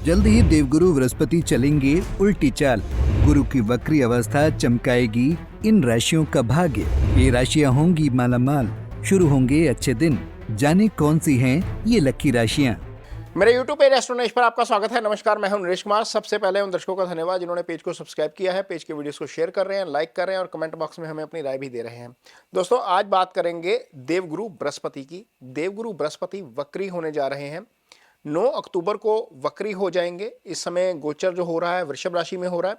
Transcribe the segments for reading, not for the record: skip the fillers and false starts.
जल्द ही देवगुरु बृहस्पति चलेंगे उल्टी चाल। गुरु की वक्री अवस्था चमकाएगी इन राशियों का भाग्य। ये राशियां होंगी मालामाल। शुरू होंगे अच्छे दिन। जाने कौन सी हैं ये लकी राशियां। मेरे YouTube पेज एस्ट्रोनॉलेज पर आपका स्वागत है। नमस्कार, मैं हूं नरेश कुमार। सबसे पहले उन दर्शकों का धन्यवाद जिन्होंने पेज को सब्सक्राइब किया है, पेज के वीडियोस को शेयर कर रहे हैं, लाइक कर रहे हैं और कमेंट बॉक्स में हमें अपनी राय भी दे रहे हैं। दोस्तों, आज बात करेंगे देवगुरु बृहस्पति की। देवगुरु बृहस्पति वक्री होने जा रहे हैं। 9 अक्टूबर को वक्री हो जाएंगे। इस समय गोचर जो हो रहा है वृषभ राशि में हो रहा है।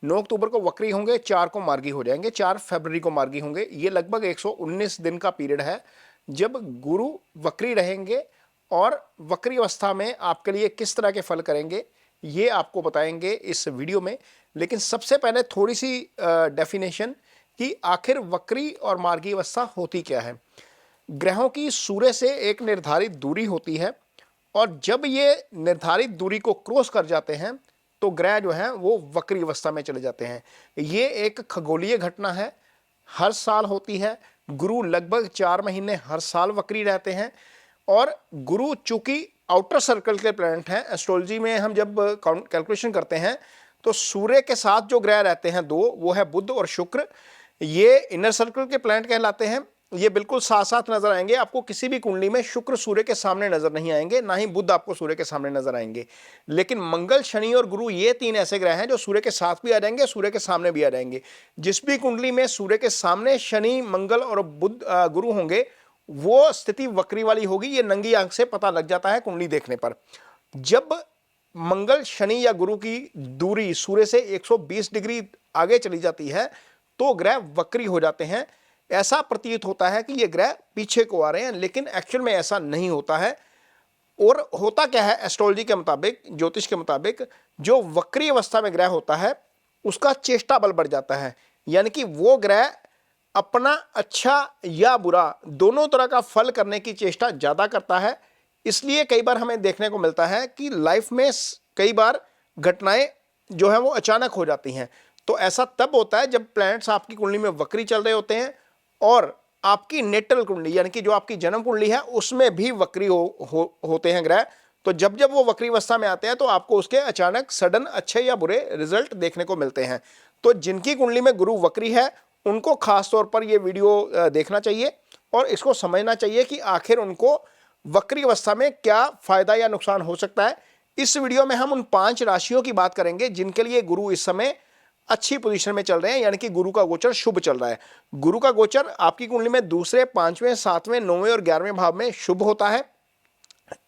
9 अक्टूबर को वक्री होंगे, 4 को मार्गी हो जाएंगे, 4 फरवरी को मार्गी होंगे। ये लगभग 119 दिन का पीरियड है जब गुरु वक्री रहेंगे और वक्री अवस्था में आपके लिए किस तरह के फल करेंगे ये आपको बताएंगे इस वीडियो में। लेकिन सबसे पहले थोड़ी सी डेफिनेशन कि आखिर वक्री और मार्गी अवस्था होती क्या है। ग्रहों की सूर्य से एक निर्धारित दूरी होती है और जब ये निर्धारित दूरी को क्रॉस कर जाते हैं तो ग्रह जो हैं वो वक्री अवस्था में चले जाते हैं। ये एक खगोलीय घटना है, हर साल होती है। गुरु लगभग 4 महीने हर साल वक्री रहते हैं और गुरु चूंकि आउटर सर्कल के प्लैनेट हैं, एस्ट्रोलॉजी में हम जब कैलकुलेशन करते हैं तो सूर्य के साथ जो ग्रह रहते हैं 2, वो है बुध और शुक्र। ये इनर सर्कल के प्लैनेट कहलाते हैं। ये बिल्कुल साथ साथ नजर आएंगे। आपको किसी भी कुंडली में शुक्र सूर्य के सामने नजर नहीं आएंगे, ना ही बुध आपको सूर्य के सामने नजर आएंगे। लेकिन मंगल, शनि और गुरु ये 3 ऐसे ग्रह हैं जो सूर्य के साथ भी आ जाएंगे, सूर्य के सामने भी आ जाएंगे। जिस भी कुंडली में सूर्य के सामने शनि, मंगल और बुध गुरु होंगे वो स्थिति वक्री वाली होगी। ये नंगी आंख से पता लग जाता है कुंडली देखने पर। जब मंगल, शनि या गुरु की दूरी सूर्य से 120 डिग्री आगे चली जाती है तो ग्रह वक्री हो जाते हैं। ऐसा प्रतीत होता है कि ये ग्रह पीछे को आ रहे हैं, लेकिन एक्चुअल में ऐसा नहीं होता है। और होता क्या है, एस्ट्रोलॉजी के मुताबिक, ज्योतिष के मुताबिक, जो वक्री अवस्था में ग्रह होता है उसका चेष्टा बल बढ़ जाता है। यानी कि वो ग्रह अपना अच्छा या बुरा दोनों तरह का फल करने की चेष्टा ज्यादा करता है। इसलिए कई बार हमें देखने को मिलता है कि लाइफ में कई बार घटनाएं जो है वो अचानक हो जाती हैं। तो ऐसा तब होता है जब प्लैनेट्स आपकी कुंडली में वक्री चल रहे होते हैं और आपकी नेटल कुंडली यानी कि जो आपकी जन्म कुंडली है उसमें भी वक्री होते हैं ग्रह। तो जब जब वो वक्री अवस्था में आते हैं तो आपको उसके अचानक सडन अच्छे या बुरे रिजल्ट देखने को मिलते हैं। तो जिनकी कुंडली में गुरु वक्री है उनको खास तौर पर ये वीडियो देखना चाहिए और इसको समझना चाहिए कि आखिर उनको वक्री अवस्था में क्या फायदा या नुकसान हो सकता है। इस वीडियो में हम उन 5 राशियों की बात करेंगे जिनके लिए गुरु इस समय अच्छी पोजीशन में चल रहे हैं, यानी कि गुरु का गोचर शुभ चल रहा है। गुरु का गोचर आपकी कुंडली में दूसरे, 5वें, 7वें, 9वें और 11वें भाव में शुभ होता है।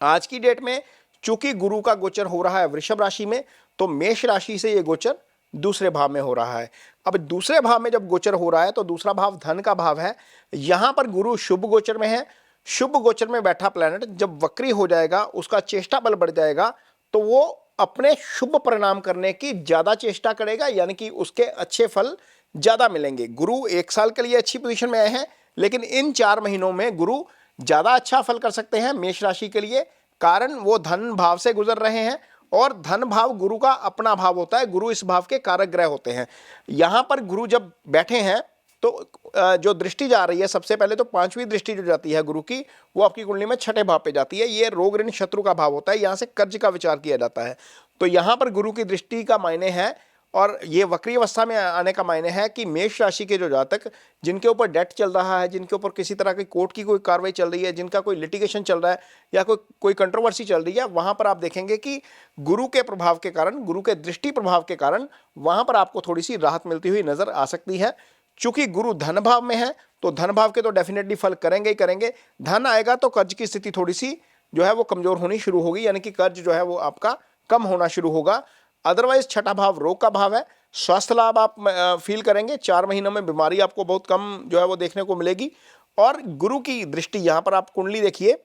आज की डेट में चूंकि गुरु का गोचर हो रहा है वृषभ राशि में, तो मेष राशि से ये गोचर दूसरे भाव में हो रहा है। अब दूसरे भाव में जब गोचर हो रहा है तो दूसरा भाव धन का भाव है। यहां पर गुरु शुभ गोचर में है। शुभ गोचर में बैठा प्लैनेट जब वक्री हो जाएगा, उसका चेष्टा बल बढ़ जाएगा, तो वो अपने शुभ परिणाम करने की ज्यादा चेष्टा करेगा, यानी कि उसके अच्छे फल ज्यादा मिलेंगे। गुरु 1 साल के लिए अच्छी पोजीशन में आए हैं, लेकिन इन 4 महीनों में गुरु ज्यादा अच्छा फल कर सकते हैं मेष राशि के लिए, कारण वो धन भाव से गुजर रहे हैं और धन भाव गुरु का अपना भाव होता है। गुरु इस भाव के कारक ग्रह होते हैं। यहां पर गुरु जब बैठे हैं तो जो दृष्टि जा रही है, सबसे पहले तो 5वीं दृष्टि जो जाती है गुरु की, वो आपकी कुंडली में 6ठे भाव पे जाती है। ये रोग, ऋण, शत्रु का भाव होता है। यहां से कर्ज का विचार किया जाता है। तो यहां पर गुरु की दृष्टि का मायने है और ये वक्री अवस्था में आने का मायने है कि मेष राशि के जो जातक जिनके ऊपर डेट चल रहा है, जिनके ऊपर किसी तरह की कोर्ट की कोई कार्रवाई चल रही है, जिनका कोई लिटिगेशन चल रहा है या कोई कंट्रोवर्सी चल रही है, वहां पर आप देखेंगे कि गुरु के प्रभाव के कारण, गुरु के दृष्टि प्रभाव के कारण वहां पर आपको थोड़ी सी राहत मिलती हुई नजर आ सकती है। चूंकि गुरु धन भाव में है तो धन भाव के तो डेफिनेटली फल करेंगे ही करेंगे। धन आएगा तो कर्ज की स्थिति थोड़ी सी जो है वो कमजोर होनी शुरू होगी, यानी कि कर्ज जो है वो आपका कम होना शुरू होगा। अदरवाइज 6ठा भाव रोग का भाव है। स्वास्थ्य लाभ आप फील करेंगे। 4 महीनों में बीमारी आपको बहुत कम जो है वो देखने को मिलेगी। और गुरु की दृष्टि, यहां पर आप कुंडली देखिए,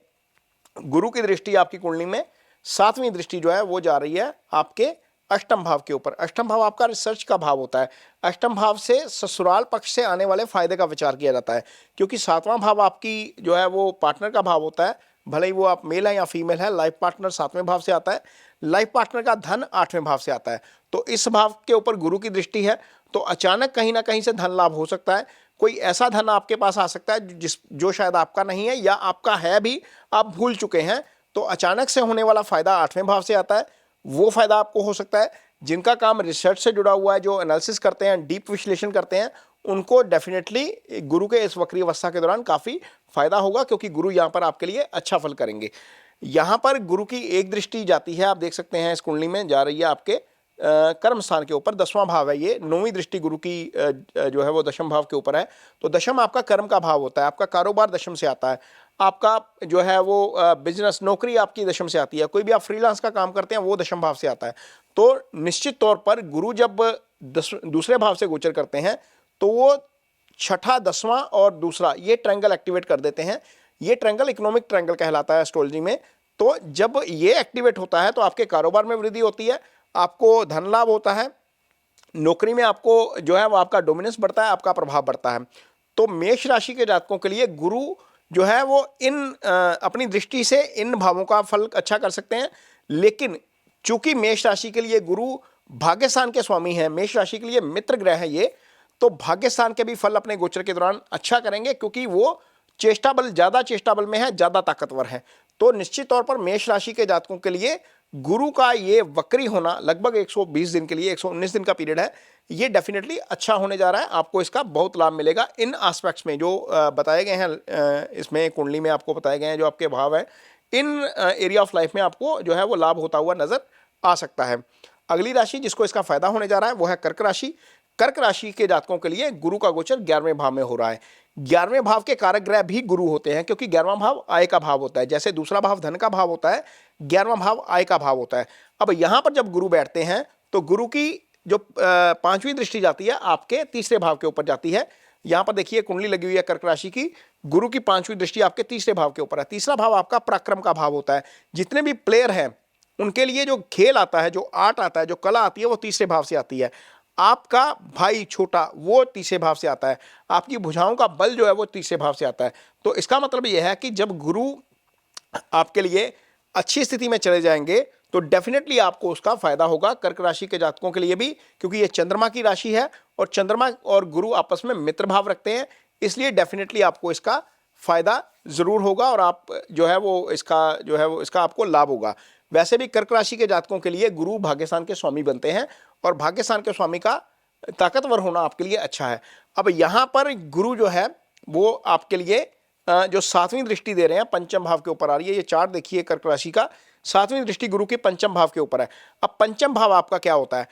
गुरु की दृष्टि आपकी कुंडली में 7वीं दृष्टि जो है वो जा रही है आपके अष्टम भाव के ऊपर। अष्टम भाव आपका रिसर्च का भाव होता है। अष्टम भाव से ससुराल पक्ष से आने वाले फायदे का विचार किया जाता है, क्योंकि 7वां भाव आपकी जो है वो पार्टनर का भाव होता है। भले ही वो आप मेल है या फीमेल है, लाइफ पार्टनर 7वें भाव से आता है। लाइफ पार्टनर का धन 8वें भाव से आता है। तो इस भाव के ऊपर गुरु की दृष्टि है तो अचानक कहीं ना कहीं से धन लाभ हो सकता है। कोई ऐसा धन आपके पास आ सकता है जो शायद आपका नहीं है या आपका है भी, आप भूल चुके हैं। तो अचानक से होने वाला फायदा 8वें भाव से आता है। वो फायदा आपको हो सकता है। जिनका काम रिसर्च से जुड़ा हुआ है, जो एनालिसिस करते हैं, डीप विश्लेषण करते हैं, उनको डेफिनेटली गुरु के इस वक्री अवस्था के दौरान काफी फायदा होगा, क्योंकि गुरु यहां पर आपके लिए अच्छा फल करेंगे। यहां पर गुरु की एक दृष्टि जाती है, आप देख सकते हैं इस कुंडली में जा रही है आपके कर्म स्थान के ऊपर, 10वां भाव है ये, 9वीं दृष्टि गुरु की जो है वो दशम भाव के ऊपर है। तो दशम आपका कर्म का भाव होता है, आपका कारोबार दशम से आता है, आपका जो है वो बिजनेस नौकरी आपकी दशम से आती है, कोई भी आप फ्रीलांस का काम करते हैं वो दशम भाव से आता है। तो निश्चित तौर पर गुरु जब दूसरे भाव से गोचर करते हैं तो वो छठा, 10वां और दूसरा ये ट्रायंगल एक्टिवेट कर देते हैं। ये ट्रायंगल इकोनॉमिक ट्रायंगल कहलाता है एस्ट्रोलॉजी में। तो जब ये एक्टिवेट होता है तो आपके कारोबार में वृद्धि होती है, आपको धन लाभ होता है, नौकरी में आपको जो है वो आपका डोमिनेंस बढ़ता है, आपका प्रभाव बढ़ता है। तो मेष राशि के जातकों के लिए गुरु जो है वो इन अपनी दृष्टि से इन भावों का फल अच्छा कर सकते हैं। लेकिन चूंकि मेष राशि के लिए गुरु भाग्यस्थान के स्वामी हैं, मेष राशि के लिए मित्र ग्रह है ये, तो भाग्यस्थान के भी फल अपने गोचर के दौरान अच्छा करेंगे, क्योंकि वो चेष्टा बल, ज्यादा चेष्टा बल में है, ज्यादा ताकतवर है। तो निश्चित तौर पर मेष राशि के जातकों के लिए गुरु का ये वक्री होना लगभग 120 दिन के लिए, 119 दिन का पीरियड है, ये डेफिनेटली अच्छा होने जा रहा है। आपको इसका बहुत लाभ मिलेगा इन एस्पेक्ट्स में जो बताए गए हैं, इसमें कुंडली में आपको बताए गए हैं जो आपके भाव है, इन एरिया ऑफ लाइफ में आपको जो है वो लाभ होता हुआ नजर आ सकता है। अगली राशि जिसको इसका फायदा होने जा रहा है वो है कर्क राशि। कर्क राशि के जातकों के लिए गुरु का गोचर 11वें भाव में हो रहा है। 11वें भाव के कारक ग्रह भी गुरु होते हैं, क्योंकि 11वां भाव आय का भाव होता है। जैसे दूसरा भाव धन का भाव होता है, 11वां भाव आय का भाव होता है। अब यहां पर जब गुरु बैठते हैं तो गुरु की जो 5वीं दृष्टि जाती है आपके तीसरे भाव के ऊपर जाती है। यहां पर देखिए कुंडली लगी हुई है कर्क राशि की, गुरु की 5वीं दृष्टि आपके तीसरे भाव के ऊपर है। तीसरा भाव आपका पराक्रम का भाव होता है। जितने भी प्लेयर हैं उनके लिए जो खेल आता है, जो आर्ट आता है, जो कला आती है, वो तीसरे भाव से आती है। आपका भाई छोटा वो तीसरे भाव से आता है, आपकी भुजाओं का बल जो है वो तीसरे भाव से आता है। तो इसका मतलब यह है कि जब गुरु आपके लिए अच्छी स्थिति में चले जाएंगे तो डेफिनेटली आपको उसका फायदा होगा कर्क राशि के जातकों के लिए भी, क्योंकि ये चंद्रमा की राशि है और चंद्रमा और गुरु आपस में मित्र भाव रखते हैं, इसलिए डेफिनेटली आपको इसका फायदा जरूर होगा और आप जो है वो इसका आपको लाभ होगा। वैसे भी कर्क राशि के जातकों के लिए गुरु भाग्यस्थान के स्वामी बनते हैं और भाग्यस्थान के स्वामी का ताकतवर होना आपके लिए अच्छा है। अब यहां पर गुरु जो है वो आपके लिए जो 7वीं दृष्टि दे रहे हैं, पंचम भाव के ऊपर आ रही है। ये चार्ट देखिए कर्क राशि का, 7वीं दृष्टि गुरु के पंचम भाव के ऊपर है। अब पंचम भाव आपका क्या होता है?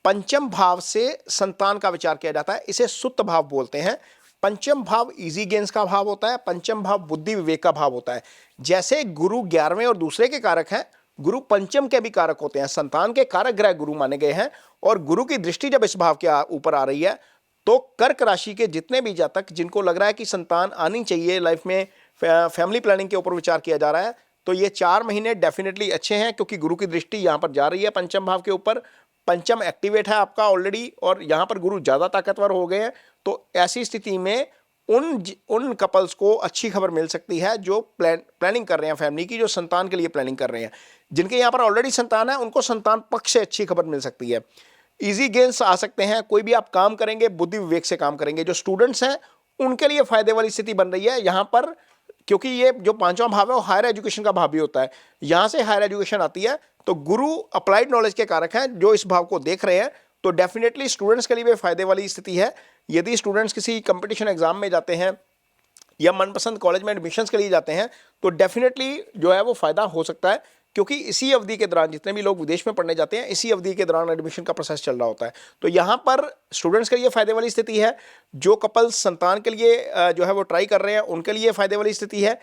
पंचम भाव से संतान का विचार किया जाता है, इसे सुप्त भाव बोलते हैं। पंचम भाव इजी गेन्स का भाव होता है, पंचम भाव बुद्धि विवेक का भाव होता है। जैसे गुरु 11वें और दूसरे के कारक हैं, गुरु पंचम के भी कारक होते हैं। संतान के कारक ग्रह गुरु माने गए हैं और गुरु की दृष्टि जब इस भाव के ऊपर आ रही है तो कर्क राशि के जितने भी जातक जिनको लग रहा है कि संतान आनी चाहिए लाइफ में, फैमिली प्लानिंग के ऊपर विचार किया जा रहा है, तो ये 4 महीने डेफिनेटली अच्छे हैं, क्योंकि गुरु की दृष्टि यहां पर जा रही है पंचम भाव के ऊपर। पंचम एक्टिवेट है आपका ऑलरेडी और यहां पर गुरु ज्यादा ताकतवर हो गए हैं। तो ऐसी स्थिति में उन कपल्स को अच्छी खबर मिल सकती है जो प्लानिंग कर रहे हैं फैमिली की, जो संतान के लिए प्लानिंग कर रहे हैं। जिनके यहाँ पर ऑलरेडी संतान है उनको संतान पक्ष से अच्छी खबर मिल सकती है। इजी गेन्स आ सकते हैं, कोई भी आप काम करेंगे बुद्धि विवेक से काम करेंगे। जो स्टूडेंट्स हैं उनके लिए फायदे वाली स्थिति बन रही है यहाँ पर, क्योंकि ये जो 5वां भाव है वो हायर एजुकेशन का भाव भी होता है, यहाँ से हायर एजुकेशन आती है। तो गुरु अप्लाइड नॉलेज के कारक हैं जो इस भाव को देख रहे हैं, तो डेफिनेटली स्टूडेंट्स के लिए भी फायदे वाली स्थिति है। यदि स्टूडेंट्स किसी कंपटीशन एग्जाम में जाते हैं या मनपसंद कॉलेज में एडमिशन्स के लिए जाते हैं तो डेफिनेटली जो है वो फायदा हो सकता है, क्योंकि इसी अवधि के दौरान जितने भी लोग विदेश में पढ़ने जाते हैं इसी अवधि के दौरान एडमिशन का प्रोसेस चल रहा होता है। तो यहाँ पर स्टूडेंट्स के लिए फायदे वाली स्थिति है। जो कपल्स संतान के लिए जो है वो ट्राई कर रहे हैं उनके लिए फायदे वाली स्थिति है।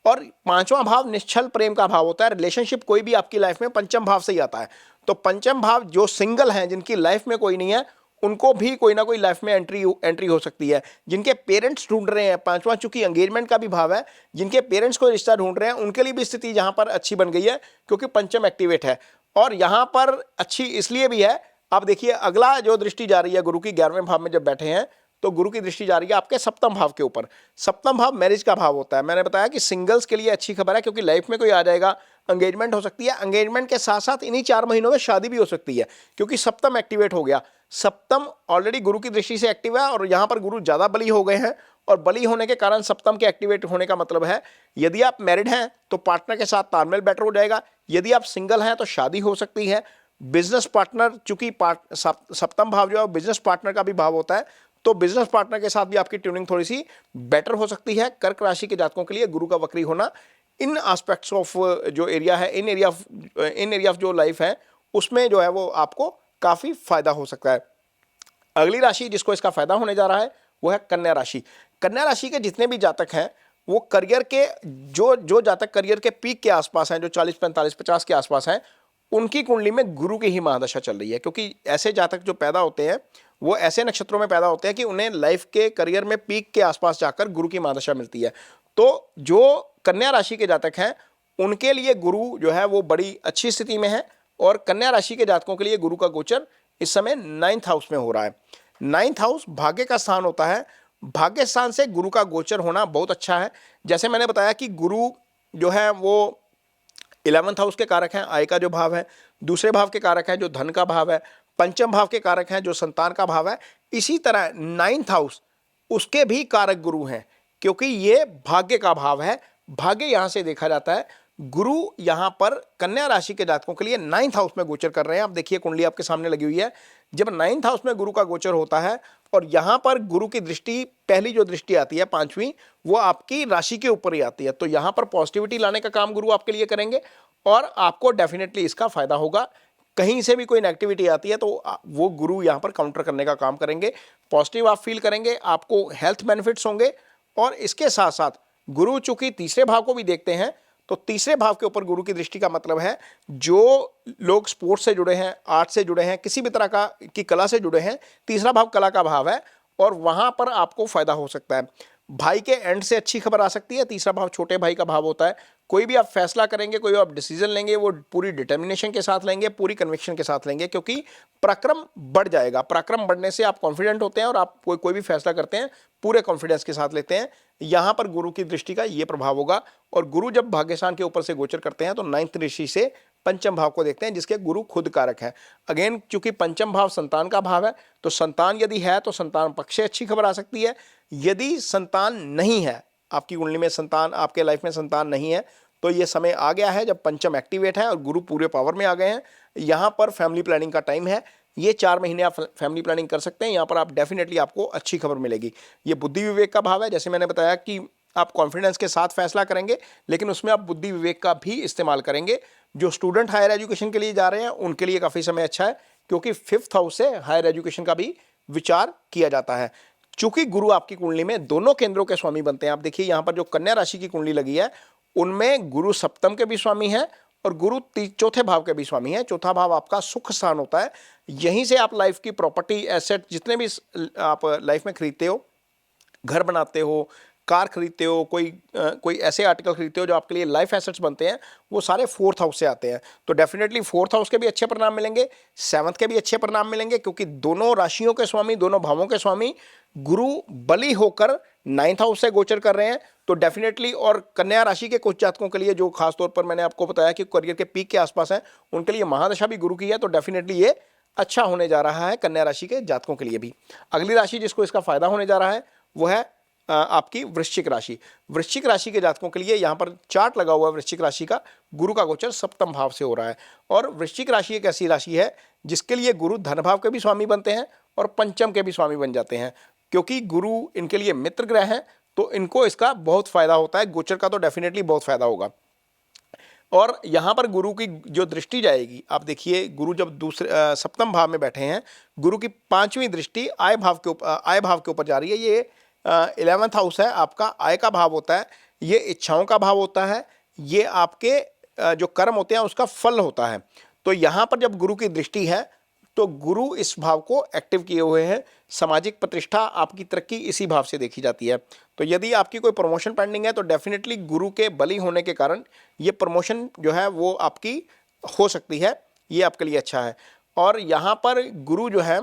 और 5वां भाव निश्चल प्रेम का भाव होता है। रिलेशनशिप कोई भी आपकी लाइफ में पंचम भाव से ही आता है। तो पंचम भाव जो सिंगल हैं, जिनकी लाइफ में कोई नहीं है, उनको भी कोई ना कोई लाइफ में एंट्री हो सकती है। जिनके पेरेंट्स ढूंढ रहे हैं, 5वां चूंकि एंगेजमेंट का भी भाव है, जिनके पेरेंट्स को रिश्ता ढूंढ रहे हैं उनके लिए भी स्थिति यहाँ पर अच्छी बन गई है, क्योंकि पंचम एक्टिवेट है। और यहाँ पर अच्छी इसलिए भी है, आप देखिए अगला जो दृष्टि जा रही है गुरु की 11वें भाव में जब बैठे हैं तो गुरु की दृष्टि जा रही है आपके 7वें भाव के ऊपर। 7वां भाव मैरिज का भाव होता है। मैंने बताया कि सिंगल्स के लिए अच्छी खबर है, क्योंकि लाइफ में कोई आ जाएगा, एंगेजमेंट हो सकती है। एंगेजमेंट के साथ साथ इन्हीं 4 महीनों में शादी भी हो सकती है, क्योंकि 7वां एक्टिवेट हो गया। 7वां ऑलरेडी गुरु की दृष्टि से एक्टिव है और यहाँ पर गुरु ज्यादा बली हो गए हैं और बली होने के कारण सप्तम के एक्टिवेट होने का मतलब है यदि आप मैरिड हैं तो पार्टनर के साथ तालमेल बेटर हो जाएगा, यदि आप सिंगल हैं तो शादी हो सकती है। बिजनेस पार्टनर, चूंकि सप्तम भाव जो है बिजनेस पार्टनर का भी भाव होता है, तो बिजनेस पार्टनर के साथ भी आपकी ट्यूनिंग थोड़ी सी बेटर हो सकती है। कर्क राशि के जातकों के लिए गुरु का वक्री होना इन एस्पेक्ट्स ऑफ जो एरिया है, इन एरिया ऑफ जो लाइफ है उसमें जो है वो आपको काफी फायदा हो सकता है। अगली राशि जिसको इसका फायदा होने जा रहा है वो है कन्या राशि। कन्या राशि के जितने भी जातक हैं वो करियर के जो जातक करियर के पीक के आसपास हैं, जो 40, 45, 50 के आसपास हैं, उनकी कुंडली में गुरु की ही महादशा चल रही है। क्योंकि ऐसे जातक जो पैदा होते हैं वो ऐसे नक्षत्रों में पैदा होते हैं कि उन्हें लाइफ के करियर में पीक के आसपास जाकर गुरु की महादशा मिलती है। तो जो कन्या राशि के जातक हैं उनके लिए गुरु जो है वो बड़ी अच्छी स्थिति में है। और कन्या राशि के जातकों के लिए गुरु का गोचर इस समय 9th हाउस में हो रहा है। 9th हाउस भाग्य का स्थान होता है। भाग्य स्थान से गुरु का गोचर होना बहुत अच्छा है। जैसे मैंने बताया कि गुरु जो है वो 11th हाउस के कारक हैं, आय का जो भाव है, दूसरे भाव के कारक है जो धन का भाव है, पंचम भाव के कारक हैं जो संतान का भाव है। इसी तरह 9th हाउस उसके भी कारक गुरु हैं, क्योंकि ये भाग्य का भाव है। भाग्य यहां से देखा जाता है। गुरु यहां पर कन्या राशि के जातकों के लिए 9th हाउस में गोचर कर रहे हैं। आप देखिए कुंडली आपके सामने लगी हुई है। जब 9th हाउस में गुरु का गोचर होता है और यहां पर गुरु की दृष्टि, पहली जो दृष्टि आती है 5वीं, वो आपकी राशि के ऊपर ही आती है। तो यहां पर पॉजिटिविटी लाने का काम गुरु आपके लिए करेंगे और आपको डेफिनेटली इसका फायदा होगा। कहीं से भी कोई नेगेटिविटी आती है तो वो गुरु यहां पर काउंटर करने का काम करेंगे। पॉजिटिव आप फील करेंगे, आपको हेल्थ बेनिफिट्स होंगे। और इसके साथ साथ गुरु चूंकि तीसरे भाव को भी देखते हैं, तो तीसरे भाव के ऊपर गुरु की दृष्टि का मतलब है जो लोग स्पोर्ट्स से जुड़े हैं, आर्ट से जुड़े हैं, किसी भी तरह की कला से जुड़े हैं, तीसरा भाव कला का भाव है और वहां पर आपको फायदा हो सकता है। भाई के एंड से अच्छी खबर आ सकती है। तीसरा भाव छोटे भाई का भाव होता है। कोई भी आप फैसला करेंगे, कोई भी आप डिसीजन लेंगे, वो पूरी डिटर्मिनेशन के साथ लेंगे, पूरी कन्विक्शन के साथ लेंगे, क्योंकि पराक्रम बढ़ जाएगा। पराक्रम बढ़ने से आप कॉन्फिडेंट होते हैं और आप कोई भी फैसला करते हैं पूरे कॉन्फिडेंस के साथ लेते हैं। यहां पर गुरु की दृष्टि का ये प्रभाव होगा। और गुरु जब भाग्यस्थान के ऊपर से गोचर करते हैं तो 9th दृष्टि से पंचम भाव को देखते हैं, जिसके गुरु खुद कारक है। अगेन चूंकि पंचम भाव संतान का भाव है, तो संतान यदि है तो संतान पक्ष से अच्छी खबर आ सकती है। यदि संतान नहीं है, आपकी कुंडली में संतान, आपके लाइफ में संतान नहीं है, तो ये समय आ गया है जब पंचम एक्टिवेट है और गुरु पूरे पावर में आ गए हैं। यहाँ पर फैमिली प्लानिंग का टाइम है। ये 4 महीने आप फैमिली प्लानिंग कर सकते हैं। यहाँ पर आप डेफिनेटली आपको अच्छी खबर मिलेगी। ये बुद्धि विवेक का भाव है। जैसे मैंने बताया कि आप कॉन्फिडेंस के साथ फैसला करेंगे, लेकिन उसमें आप बुद्धि विवेक का भी इस्तेमाल करेंगे। जो स्टूडेंट हायर एजुकेशन के लिए जा रहे हैं उनके लिए काफ़ी समय अच्छा है, क्योंकि 5th हाउस से हायर एजुकेशन का भी विचार किया जाता है। चूंकि गुरु आपकी कुंडली में दोनों केंद्रों के स्वामी बनते हैं। आप देखिए यहाँ पर जो कन्या राशि की कुंडली लगी है उनमें गुरु सप्तम के भी स्वामी हैं और गुरु चौथे भाव के भी स्वामी हैं। चौथा भाव आपका सुख स्थान होता है। यहीं से आप लाइफ की प्रॉपर्टी, एसेट, जितने भी आप लाइफ में खरीदते हो, घर बनाते हो, कार खरीदते हो, कोई ऐसे आर्टिकल खरीदते हो जो आपके लिए लाइफ एसेट्स बनते हैं, वो सारे 4th हाउस से आते हैं। तो डेफिनेटली 4th हाउस के भी अच्छे परिणाम मिलेंगे, 7th के भी अच्छे परिणाम मिलेंगे, क्योंकि दोनों राशियों के स्वामी, दोनों भावों के स्वामी गुरु बली होकर 9th हाउस से गोचर कर रहे हैं। तो डेफिनेटली, और कन्या राशि के कुछ जातकों के लिए जो खासतौर पर मैंने आपको बताया कि करियर के पीक के आसपास है, उनके लिए महादशा भी गुरु की है। तो डेफिनेटली ये अच्छा होने जा रहा है कन्या राशि के जातकों के लिए भी। अगली राशि जिसको इसका फायदा होने जा रहा है वो है आपकी वृश्चिक राशि। वृश्चिक राशि के जातकों के लिए यहाँ पर चार्ट लगा हुआ है वृश्चिक राशि का। गुरु का गोचर सप्तम भाव से हो रहा है और वृश्चिक राशि एक ऐसी राशि है जिसके लिए गुरु धन भाव के भी स्वामी बनते हैं और पंचम के भी स्वामी बन जाते हैं। क्योंकि गुरु इनके लिए मित्र ग्रह हैं, तो इनको इसका बहुत फायदा होता है। गोचर का तो डेफिनेटली बहुत फायदा होगा। और यहाँ पर गुरु की जो दृष्टि जाएगी, आप देखिए गुरु जब सप्तम भाव में बैठे हैं, गुरु की 5वीं दृष्टि आय भाव के ऊपर जा रही है। ये 11th हाउस है, आपका आय का भाव होता है, ये इच्छाओं का भाव होता है, ये आपके जो कर्म होते हैं उसका फल होता है। तो यहाँ पर जब गुरु की दृष्टि है तो गुरु इस भाव को एक्टिव किए हुए हैं। सामाजिक प्रतिष्ठा, आपकी तरक्की इसी भाव से देखी जाती है। तो यदि आपकी कोई प्रमोशन पेंडिंग है तो डेफिनेटली गुरु के बली होने के कारण ये प्रमोशन जो है वो आपकी हो सकती है। ये आपके लिए अच्छा है। और यहाँ पर गुरु जो है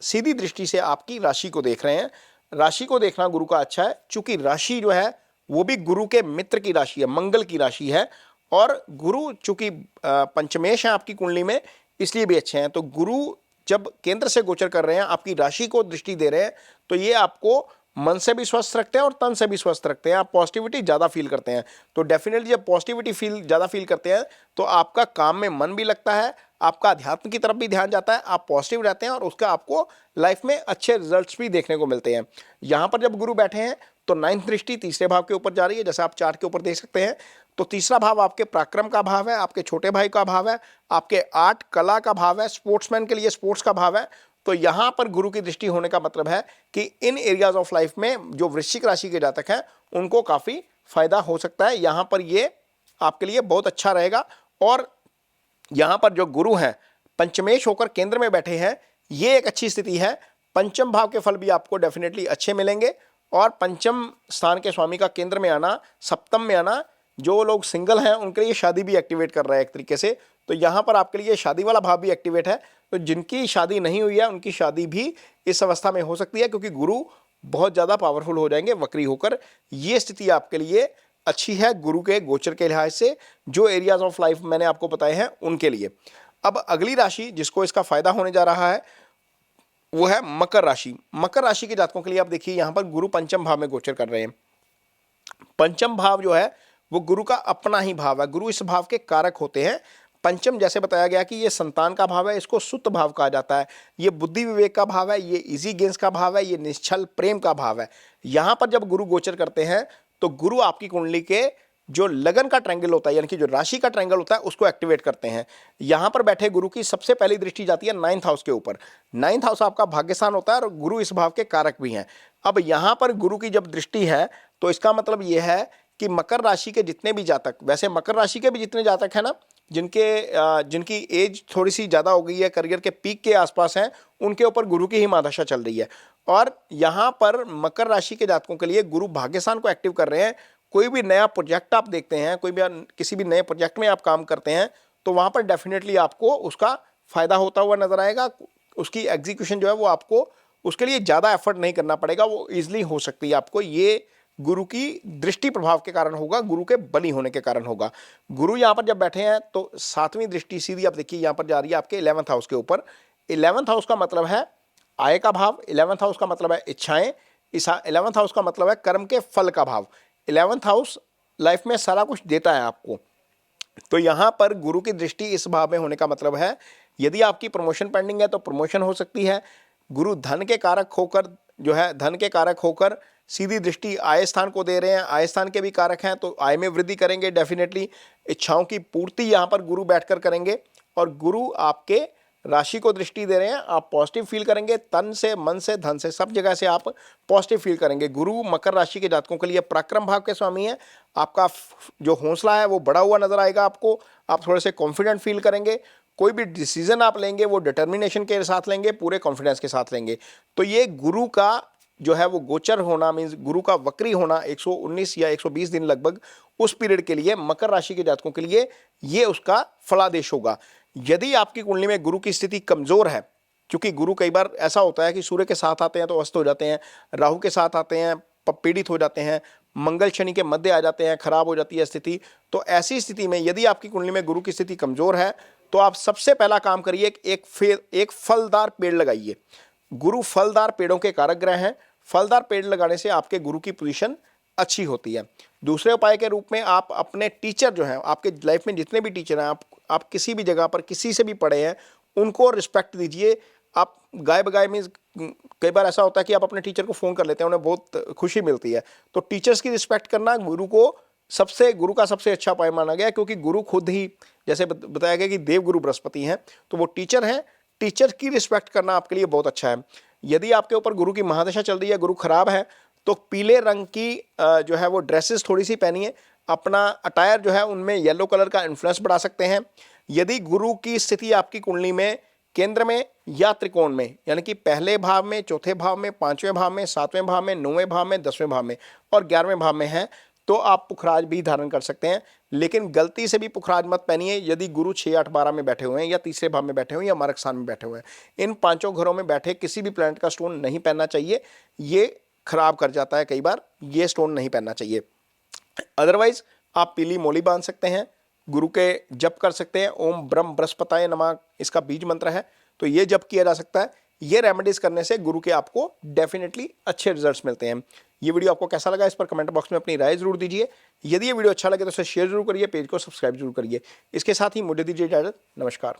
सीधी दृष्टि से आपकी राशि को देख रहे हैं। राशि को देखना गुरु का अच्छा है, चूंकि राशि जो है वो भी गुरु के मित्र की राशि है, मंगल की राशि है। और गुरु चूंकि पंचमेश है आपकी कुंडली में, इसलिए भी अच्छे हैं। तो गुरु जब केंद्र से गोचर कर रहे हैं, आपकी राशि को दृष्टि दे रहे हैं, तो ये आपको मन से भी स्वस्थ रखते हैं और तन से भी स्वस्थ रखते हैं, आप पॉजिटिविटी ज़्यादा फील करते हैं। तो डेफिनेटली जब पॉजिटिविटी ज़्यादा फील करते हैं तो आपका काम में मन भी लगता है, आपका अध्यात्म की तरफ भी ध्यान जाता है, आप पॉजिटिव रहते हैं और उसका आपको लाइफ में अच्छे रिजल्ट्स भी देखने को मिलते हैं। यहाँ पर जब गुरु बैठे हैं तो 9th दृष्टि तीसरे भाव के ऊपर जा रही है, जैसे आप चार्ट के ऊपर देख सकते हैं। तो तीसरा भाव आपके पराक्रम का भाव है, आपके छोटे भाई का भाव है, आपके आर्ट कला का भाव है, स्पोर्ट्समैन के लिए स्पोर्ट्स का भाव है। तो यहाँ पर गुरु की दृष्टि होने का मतलब है कि इन एरियाज ऑफ लाइफ में जो वृश्चिक राशि के जातक हैं उनको काफ़ी फायदा हो सकता है। यहाँ पर ये आपके लिए बहुत अच्छा रहेगा। और यहाँ पर जो गुरु हैं पंचमेश होकर केंद्र में बैठे हैं, ये एक अच्छी स्थिति है। पंचम भाव के फल भी आपको डेफिनेटली अच्छे मिलेंगे। और पंचम स्थान के स्वामी का केंद्र में आना, सप्तम में आना, जो लोग सिंगल हैं उनके लिए शादी भी एक्टिवेट कर रहा है एक तरीके से। तो यहाँ पर आपके लिए शादी वाला भाव भी एक्टिवेट है। तो जिनकी शादी नहीं हुई है उनकी शादी भी इस अवस्था में हो सकती है, क्योंकि गुरु बहुत ज़्यादा पावरफुल हो जाएंगे वक्री होकर। ये स्थिति आपके लिए अच्छी है गुरु के गोचर के लिहाज से, जो एरियाज ऑफ लाइफ मैंने आपको बताए हैं उनके लिए। अब अगली राशि जिसको इसका फायदा होने जा रहा है वो है मकर राशि। मकर राशि के जातकों के लिए आप देखिए यहाँ पर गुरु पंचम भाव में गोचर कर रहे हैं। पंचम भाव जो है वो गुरु का अपना ही भाव है, गुरु इस भाव के कारक होते हैं। पंचम जैसे बताया गया कि ये संतान का भाव है, इसको सुत भाव कहा जाता है, ये बुद्धि विवेक का भाव है, ये इजी गेंस का भाव है, ये निश्चल प्रेम का भाव है। यहाँ पर जब गुरु गोचर करते हैं तो गुरु आपकी कुंडली के जो लगन का ट्रायंगल होता है, यानी कि जो राशि का ट्रायंगल होता है, उसको एक्टिवेट करते हैं। यहाँ पर बैठे गुरु की सबसे पहली दृष्टि जाती है 9th हाउस के ऊपर। 9th हाउस आपका भाग्यस्थान होता है और गुरु इस भाव के कारक भी हैं। अब यहाँ पर गुरु की जब दृष्टि है तो इसका मतलब ये है कि मकर राशि के जितने भी जातक, वैसे मकर राशि के भी जितने जातक हैं ना, जिनकी एज थोड़ी सी ज़्यादा हो गई है, करियर के पीक के आसपास हैं, उनके ऊपर गुरु की ही महादशा चल रही है। और यहाँ पर मकर राशि के जातकों के लिए गुरु भाग्यस्थान को एक्टिव कर रहे हैं। कोई भी नया प्रोजेक्ट आप देखते हैं, कोई भी किसी भी नए प्रोजेक्ट में आप काम करते हैं, तो वहाँ पर डेफिनेटली आपको उसका फ़ायदा होता हुआ नजर आएगा। उसकी एग्जीक्यूशन जो है वो आपको उसके लिए ज़्यादा एफर्ट नहीं करना पड़ेगा, वो ईजिली हो सकती है आपको। ये गुरु की दृष्टि प्रभाव के कारण होगा, गुरु के बली होने के कारण होगा। गुरु यहाँ पर जब बैठे हैं तो 7वीं दृष्टि सीधी आप देखिए यहाँ पर जा रही है आपके 11th हाउस के ऊपर। 11th हाउस का मतलब है आय का भाव, 11th हाउस का मतलब है इच्छाएं, 11th हाउस का मतलब है कर्म के फल का भाव। 11th हाउस लाइफ में सारा कुछ देता है आपको। तो यहाँ पर गुरु की दृष्टि इस भाव में होने का मतलब है यदि आपकी प्रमोशन पेंडिंग है तो प्रमोशन हो सकती है। गुरु धन के कारक होकर जो है, धन के कारक होकर सीधी दृष्टि आय स्थान को दे रहे हैं, आय स्थान के भी कारक हैं, तो आय में वृद्धि करेंगे डेफिनेटली। इच्छाओं की पूर्ति यहाँ पर गुरु बैठकर करेंगे और गुरु आपके राशि को दृष्टि दे रहे हैं। आप पॉजिटिव फील करेंगे, तन से, मन से, धन से, सब जगह से आप पॉजिटिव फील करेंगे। गुरु मकर राशि के जातकों के लिए पराक्रम भाव के स्वामी है। आपका जो हौसला है वो बढ़ा हुआ नजर आएगा आपको, आप थोड़े से कॉन्फिडेंट फील करेंगे। कोई भी डिसीजन आप लेंगे वो डिटर्मिनेशन के साथ लेंगे, पूरे कॉन्फिडेंस के साथ लेंगे। तो ये गुरु का जो है वो गोचर होना, मीन्स गुरु का वक्री होना 119 या 120 दिन लगभग, उस पीरियड के लिए मकर राशि के जातकों के लिए ये उसका फलादेश होगा। यदि आपकी कुंडली में गुरु की स्थिति कमजोर है, क्योंकि गुरु कई बार ऐसा होता है कि सूर्य के साथ आते हैं तो अस्त हो जाते हैं, राहु के साथ आते हैं पीड़ित हो जाते हैं, मंगल शनि के मध्य आ जाते हैं, खराब हो जाती है स्थिति। तो ऐसी स्थिति में यदि आपकी कुंडली में गुरु की स्थिति कमजोर है तो आप सबसे पहला काम करिए, एक फलदार पेड़ लगाइए। गुरु फलदार पेड़ों के कारक ग्रह हैं, फलदार पेड़ लगाने से आपके गुरु की पोजीशन अच्छी होती है। दूसरे उपाय के रूप में आप अपने टीचर जो हैं, आपके लाइफ में जितने भी टीचर हैं, आप किसी भी जगह पर किसी से भी पढ़े हैं, उनको रिस्पेक्ट दीजिए। आप गाय बगाय में, कई बार ऐसा होता है कि आप अपने टीचर को फ़ोन कर लेते हैं, उन्हें बहुत खुशी मिलती है। तो टीचर्स की रिस्पेक्ट करना गुरु का सबसे अच्छा उपाय माना गया, क्योंकि गुरु खुद ही, जैसे बताया गया कि देव गुरु बृहस्पति हैं, तो वो टीचर हैं। टीचर की रिस्पेक्ट करना आपके लिए बहुत अच्छा है। यदि आपके ऊपर गुरु की महादशा चल रही है, गुरु खराब है, तो पीले रंग की जो है वो ड्रेसेस थोड़ी सी पहनिए। अपना अटायर जो है उनमें येलो कलर का इन्फ्लुएंस बढ़ा सकते हैं। यदि गुरु की स्थिति आपकी कुंडली में केंद्र में या त्रिकोण में, यानी कि पहले भाव में, चौथे भाव में, 5वें भाव में, 7वें भाव में, 9वें भाव में, 10वें भाव में और 11वें भाव में है, तो आप पुखराज भी धारण कर सकते हैं। लेकिन गलती से भी पुखराज मत पहनिए यदि गुरु 6, 8, 12 में बैठे हुए हैं, या तीसरे भाव में बैठे हुए हैं, या मार्ग स्थान में बैठे हुए हैं। इन 5 घरों में बैठे किसी भी प्लैनेट का स्टोन नहीं पहनना चाहिए, ये खराब कर जाता है कई बार, ये स्टोन नहीं पहनना चाहिए। अदरवाइज आप पीली मोली बांध सकते हैं, गुरु के जप कर सकते हैं। ओम ब्रह्म बृहस्पताय नमः इसका बीज मंत्र है, तो ये जप किया जा सकता है। ये रेमेडीज करने से गुरु के आपको डेफिनेटली अच्छे रिजल्ट्स मिलते हैं। ये वीडियो आपको कैसा लगा इस पर कमेंट बॉक्स में अपनी राय जरूर दीजिए। यदि ये वीडियो अच्छा लगे तो इसे शेयर जरूर करिए, पेज को सब्सक्राइब जरूर करिए। इसके साथ ही मुझे दीजिए इजाजत। नमस्कार।